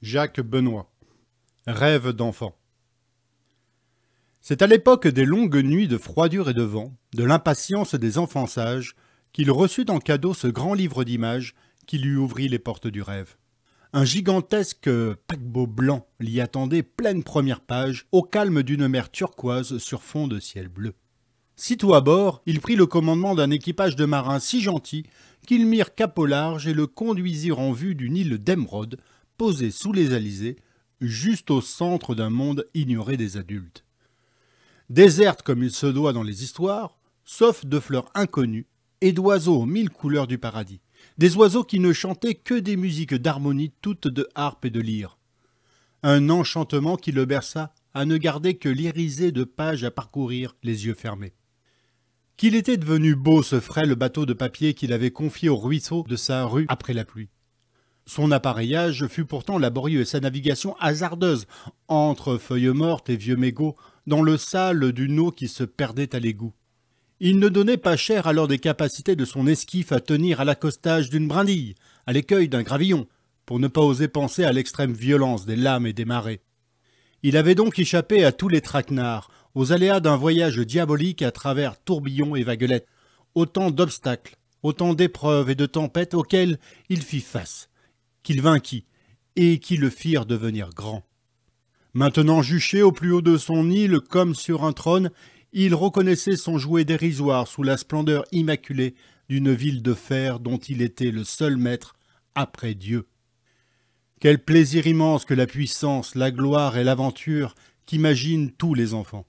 Jacques Benoît. Rêve d'enfant. C'est à l'époque des longues nuits de froidure et de vent, de l'impatience des enfants sages, qu'il reçut en cadeau ce grand livre d'images qui lui ouvrit les portes du rêve. Un gigantesque paquebot blanc l'y attendait, pleine première page, au calme d'une mer turquoise sur fond de ciel bleu. Sitôt à bord, il prit le commandement d'un équipage de marins si gentils qu'ils mirent cap au large et le conduisirent en vue d'une île d'émeraude, posée sous les alizés, juste au centre d'un monde ignoré des adultes. Déserte comme il se doit dans les histoires, sauf de fleurs inconnues et d'oiseaux aux mille couleurs du paradis. Des oiseaux qui ne chantaient que des musiques d'harmonie toutes de harpe et de lyre. Un enchantement qui le berça à ne garder que l'irisée de pages à parcourir les yeux fermés. Qu'il était devenu beau ce frêle bateau de papier qu'il avait confié au ruisseau de sa rue après la pluie. Son appareillage fut pourtant laborieux et sa navigation hasardeuse, entre feuilles mortes et vieux mégots, dans le sale d'une eau qui se perdait à l'égout. Il ne donnait pas cher alors des capacités de son esquif à tenir à l'accostage d'une brindille, à l'écueil d'un gravillon, pour ne pas oser penser à l'extrême violence des lames et des marées. Il avait donc échappé à tous les traquenards, aux aléas d'un voyage diabolique à travers tourbillons et vaguelettes, autant d'obstacles, autant d'épreuves et de tempêtes auxquelles il fit face, qu'il vainquit, et qui le firent devenir grand. Maintenant juché au plus haut de son île comme sur un trône, il reconnaissait son jouet dérisoire sous la splendeur immaculée d'une ville de fer dont il était le seul maître après Dieu. Quel plaisir immense que la puissance, la gloire et l'aventure qu'imaginent tous les enfants.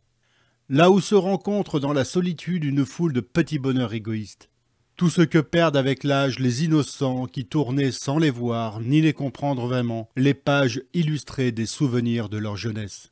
Là où se rencontre dans la solitude une foule de petits bonheurs égoïstes. Tout ce que perdent avec l'âge les innocents qui tournaient sans les voir ni les comprendre vraiment les pages illustrées des souvenirs de leur jeunesse.